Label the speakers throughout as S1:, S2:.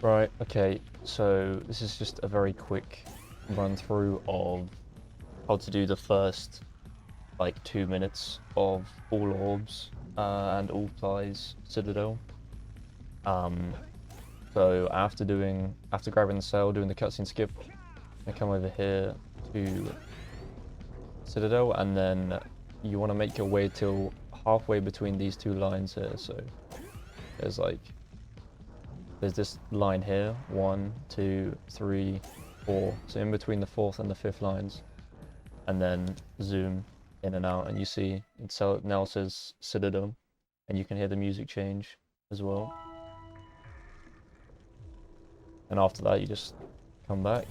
S1: Right, okay, so this is just a very quick run through of how to do the first like 2 minutes of all orbs and all flies Citadel. Um, so after grabbing the sail, doing the cutscene skip, I come over here to Citadel, and then you want to make your way till halfway between these two lines here. So there's this line here, 1, 2, 3, 4. So in between the fourth and the fifth lines, and then zoom in and out, and you see it now says Citadel, and you can hear the music change as well. And after that, you just come back,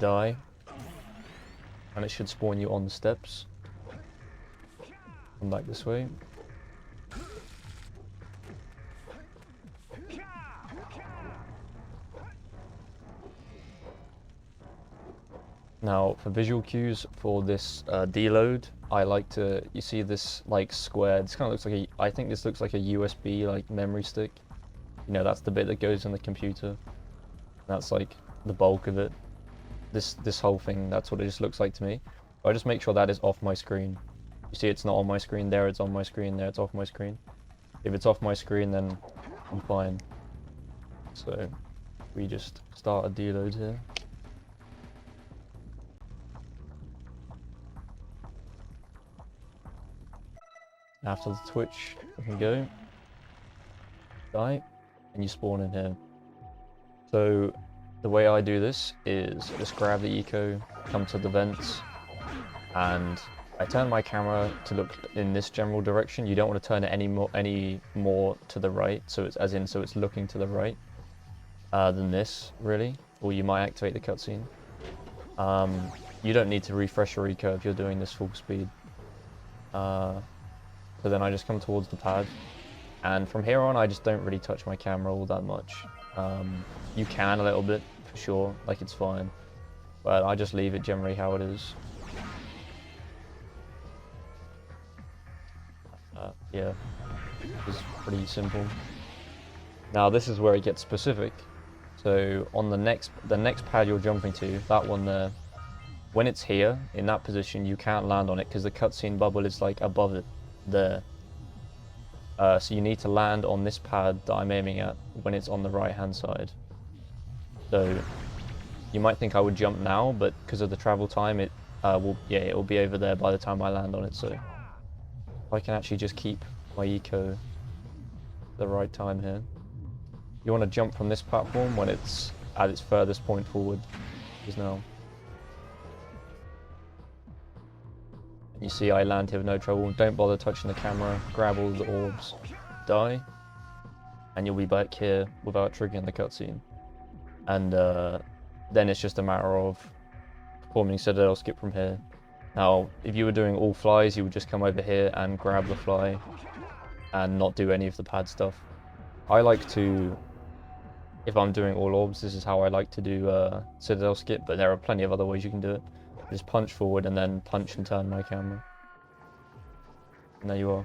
S1: die, and it should spawn you on the steps. Come back this way. Now, for visual cues for this deload, I like to, you see this like square, this kind of looks like I think this looks like a USB like memory stick. You know, that's the bit that goes in the computer. That's like the bulk of it. This whole thing, that's what it just looks like to me. I just make sure that is off my screen. You see it's not on my screen, there it's on my screen, there it's off my screen. If it's off my screen, then I'm fine. So we just start a deload here. After the twitch, you can go, die, and you spawn in here. So the way I do this is just grab the eco, come to the vents, and I turn my camera to look in this general direction. You don't want to turn it any more to the right, so it's looking to the right than this really, or you might activate the cutscene. You don't need to refresh your eco if you're doing this full speed. So then I just come towards the pad, and from here on I just don't really touch my camera all that much. You can a little bit, for sure, like it's fine, but I just leave it generally how it is. Yeah, it's pretty simple. Now this is where it gets specific. So on the next pad you're jumping to, that one there, when it's here, in that position, you can't land on it because the cutscene bubble is like above it, there. So you need to land on this pad that I'm aiming at when it's on the right hand side. So you might think I would jump now, but because of the travel time, it will be over there by the time I land on it. So I can actually just keep my eco the right time here. You want to jump from this platform when it's at its furthest point forward, is now. You see I land here with no trouble. Don't bother touching the camera, grab all the orbs, die, and you'll be back here without triggering the cutscene. And then it's just a matter of performing Citadel skip from here. Now, if you were doing all flies, you would just come over here and grab the fly and not do any of the pad stuff. I like to, if I'm doing all orbs, this is how I like to do Citadel skip, but there are plenty of other ways you can do it. Just punch forward and then punch and turn my camera. And there you are.